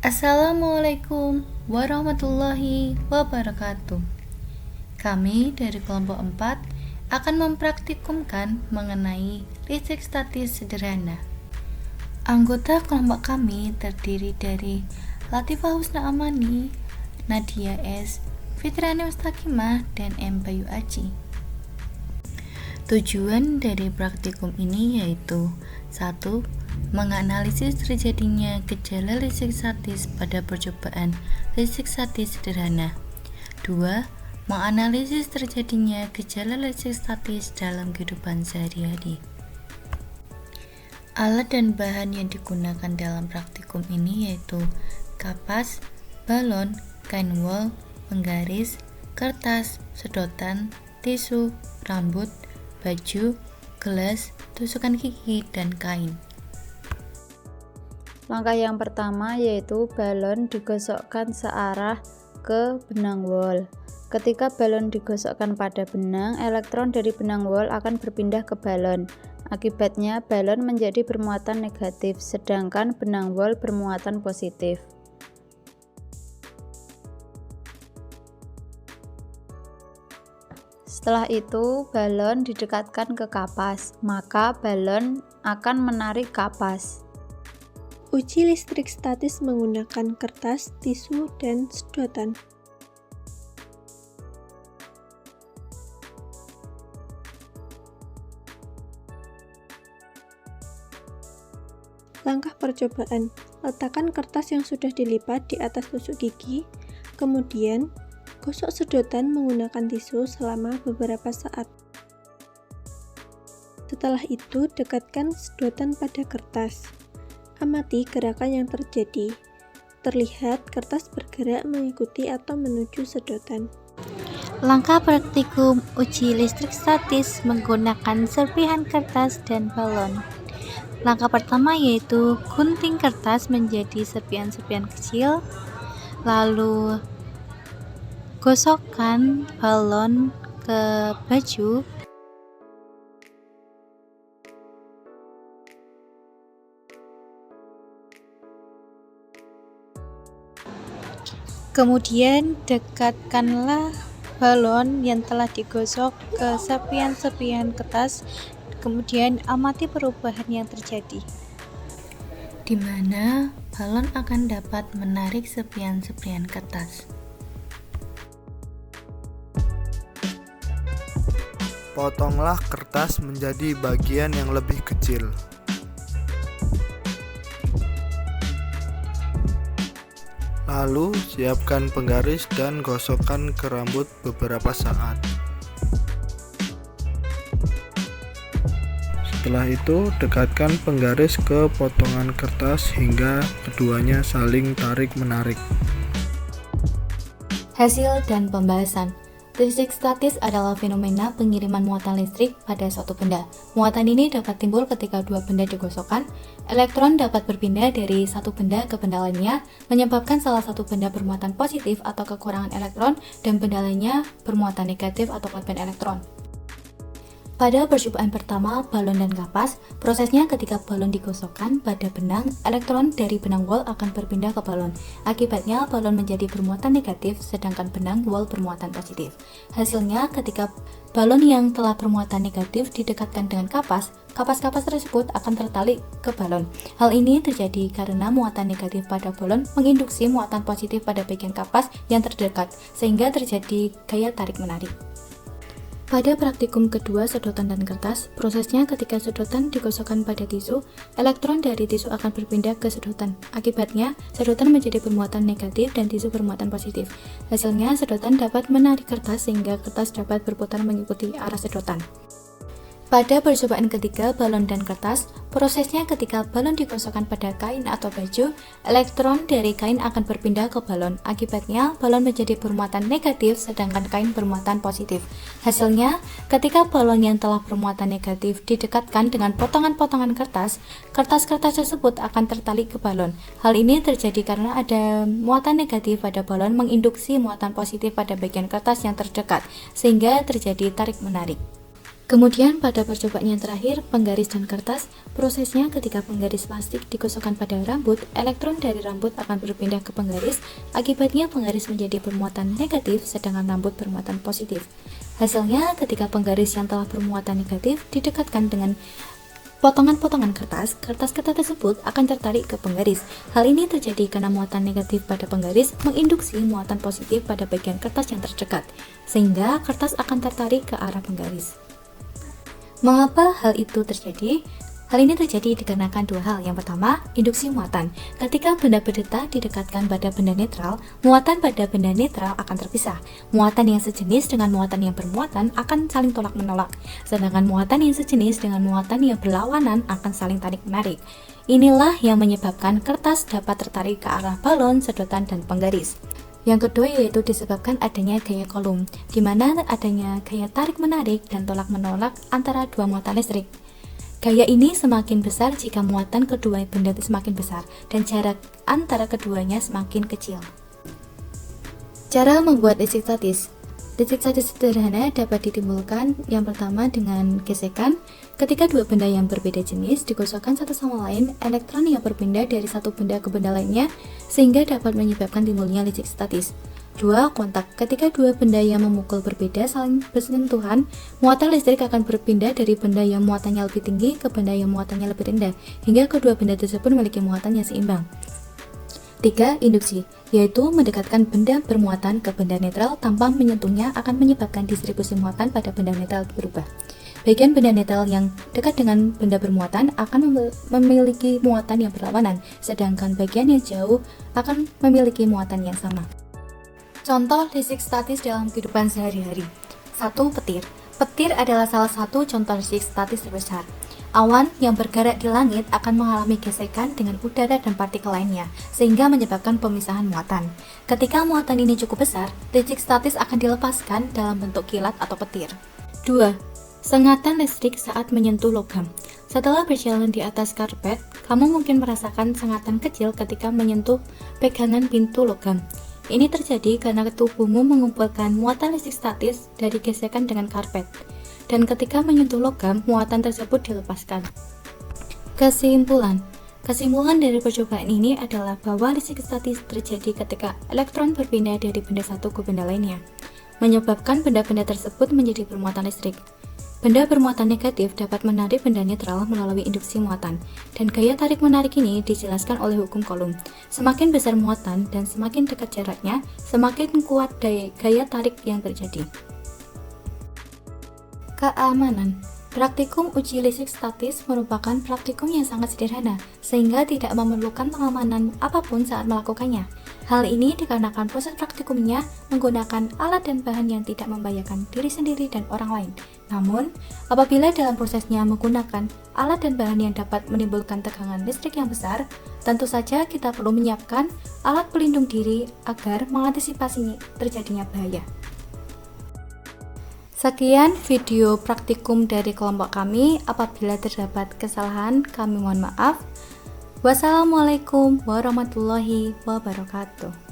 Assalamualaikum warahmatullahi wabarakatuh. Kami dari kelompok 4 akan mempraktikumkan mengenai listrik statis sederhana. Anggota kelompok kami terdiri dari Latifah Husna Amani, Nadia S, Fitriani Mustaqimah, dan M. Bayu Aji. Tujuan dari praktikum ini yaitu 1. Menganalisis terjadinya gejala listrik statis pada percobaan listrik statis sederhana. 2. Menganalisis terjadinya gejala listrik statis dalam kehidupan sehari-hari. Alat dan bahan yang digunakan dalam praktikum ini yaitu kapas, balon, kain wol, penggaris, kertas, sedotan, tisu, rambut, baju, gelas, tusukan gigi, dan kain. Langkah yang pertama yaitu balon digosokkan searah ke benang wol. Ketika balon digosokkan pada benang, elektron dari benang wol akan berpindah ke balon. Akibatnya, balon menjadi bermuatan negatif, sedangkan benang wol bermuatan positif. Setelah itu, balon didekatkan ke kapas, maka balon akan menarik kapas. Uji listrik statis menggunakan kertas, tisu, dan sedotan. Langkah percobaan: letakkan kertas yang sudah dilipat di atas tusuk gigi, kemudian gosok sedotan menggunakan tisu selama beberapa saat. Setelah itu, dekatkan sedotan pada kertas. Amati gerakan yang terjadi. Terlihat kertas bergerak mengikuti atau menuju sedotan. Langkah praktikum uji listrik statis menggunakan serpihan kertas dan balon. Langkah pertama yaitu gunting kertas menjadi serpihan-serpihan kecil, lalu gosokkan balon ke baju. Kemudian dekatkanlah balon yang telah digosok ke serpihan-serpihan kertas. Kemudian amati perubahan yang terjadi, di mana balon akan dapat menarik serpihan-serpihan kertas. Potonglah kertas menjadi bagian yang lebih kecil. Lalu siapkan penggaris dan gosokkan ke rambut beberapa saat. Setelah itu, dekatkan penggaris ke potongan kertas hingga keduanya saling tarik-menarik. Hasil dan pembahasan. Listrik statis adalah fenomena pengiriman muatan listrik pada suatu benda. Muatan ini dapat timbul ketika dua benda digosokkan. Elektron dapat berpindah dari satu benda ke benda lainnya, menyebabkan salah satu benda bermuatan positif atau kekurangan elektron, dan benda lainnya bermuatan negatif atau kelebihan elektron. Pada percobaan pertama, balon dan kapas, prosesnya ketika balon digosokkan pada benang, elektron dari benang wol akan berpindah ke balon. Akibatnya, balon menjadi bermuatan negatif, sedangkan benang wol bermuatan positif. Hasilnya, ketika balon yang telah bermuatan negatif didekatkan dengan kapas, kapas-kapas tersebut akan tertali ke balon. Hal ini terjadi karena muatan negatif pada balon menginduksi muatan positif pada bagian kapas yang terdekat, sehingga terjadi gaya tarik-menarik. Pada praktikum kedua sedotan dan kertas, prosesnya ketika sedotan digosokkan pada tisu, elektron dari tisu akan berpindah ke sedotan. Akibatnya, sedotan menjadi bermuatan negatif dan tisu bermuatan positif. Hasilnya, sedotan dapat menarik kertas sehingga kertas dapat berputar mengikuti arah sedotan. Pada percobaan ketiga, balon dan kertas, prosesnya ketika balon digosokkan pada kain atau baju, elektron dari kain akan berpindah ke balon. Akibatnya, balon menjadi bermuatan negatif sedangkan kain bermuatan positif. Hasilnya, ketika balon yang telah bermuatan negatif didekatkan dengan potongan-potongan kertas, kertas-kertas tersebut akan tertali ke balon. Hal ini terjadi karena ada muatan negatif pada balon menginduksi muatan positif pada bagian kertas yang terdekat, sehingga terjadi tarik-menarik. Kemudian pada percobaan yang terakhir, penggaris dan kertas, prosesnya ketika penggaris plastik digosokkan pada rambut, elektron dari rambut akan berpindah ke penggaris, akibatnya penggaris menjadi bermuatan negatif sedangkan rambut bermuatan positif. Hasilnya, ketika penggaris yang telah bermuatan negatif didekatkan dengan potongan-potongan kertas, kertas-kertas tersebut akan tertarik ke penggaris. Hal ini terjadi karena muatan negatif pada penggaris menginduksi muatan positif pada bagian kertas yang terdekat, sehingga kertas akan tertarik ke arah penggaris. Mengapa hal itu terjadi? Hal ini terjadi dikarenakan dua hal. Yang pertama, induksi muatan. Ketika benda berdeta didekatkan pada benda netral, muatan pada benda netral akan terpisah. Muatan yang sejenis dengan muatan yang bermuatan akan saling tolak-menolak, sedangkan muatan yang sejenis dengan muatan yang berlawanan akan saling tarik-menarik. Inilah yang menyebabkan kertas dapat tertarik ke arah balon, sedotan, dan penggaris. Yang kedua yaitu disebabkan adanya gaya Coulomb, di mana adanya gaya tarik-menarik dan tolak-menolak antara dua muatan listrik. Gaya ini semakin besar jika muatan kedua benda semakin besar dan jarak antara keduanya semakin kecil. Cara membuat listrik statis. Listrik statis sederhana dapat ditimbulkan yang pertama dengan gesekan. Ketika dua benda yang berbeda jenis digosokkan satu sama lain, elektron yang berpindah dari satu benda ke benda lainnya sehingga dapat menyebabkan timbulnya listrik statis. 2. Kontak. Ketika dua benda yang memukul berbeda saling bersentuhan, muatan listrik akan berpindah dari benda yang muatannya lebih tinggi ke benda yang muatannya lebih rendah, hingga kedua benda tersebut memiliki muatan yang seimbang. 3. Induksi, yaitu mendekatkan benda bermuatan ke benda netral tanpa menyentuhnya akan menyebabkan distribusi muatan pada benda netral berubah. Bagian benda netral yang dekat dengan benda bermuatan akan memiliki muatan yang berlawanan, sedangkan bagian yang jauh akan memiliki muatan yang sama. Contoh listrik statis dalam kehidupan sehari-hari. 1. Petir. Petir adalah salah satu contoh listrik statis terbesar. Awan yang bergerak di langit akan mengalami gesekan dengan udara dan partikel lainnya, sehingga menyebabkan pemisahan muatan. Ketika muatan ini cukup besar, listrik statis akan dilepaskan dalam bentuk kilat atau petir. 2. Sengatan listrik saat menyentuh logam. Setelah berjalan di atas karpet, kamu mungkin merasakan sengatan kecil ketika menyentuh pegangan pintu logam. Ini terjadi karena tubuhmu mengumpulkan muatan listrik statis dari gesekan dengan karpet, dan ketika menyentuh logam, muatan tersebut dilepaskan. Kesimpulan dari percobaan ini adalah bahwa listrik statis terjadi ketika elektron berpindah dari benda satu ke benda lainnya, menyebabkan benda-benda tersebut menjadi bermuatan listrik. Benda bermuatan negatif dapat menarik benda netral melalui induksi muatan, dan gaya tarik-menarik ini dijelaskan oleh hukum Coulomb. Semakin besar muatan dan semakin dekat jaraknya, semakin kuat gaya tarik yang terjadi. Keamanan. Praktikum uji listrik statis merupakan praktikum yang sangat sederhana, sehingga tidak memerlukan pengamanan apapun saat melakukannya. Hal ini dikarenakan proses praktikumnya menggunakan alat dan bahan yang tidak membahayakan diri sendiri dan orang lain. Namun, apabila dalam prosesnya menggunakan alat dan bahan yang dapat menimbulkan tegangan listrik yang besar, tentu saja kita perlu menyiapkan alat pelindung diri agar mengantisipasi terjadinya bahaya. Sekian video praktikum dari kelompok kami. Apabila terdapat kesalahan, kami mohon maaf. Wassalamualaikum warahmatullahi wabarakatuh.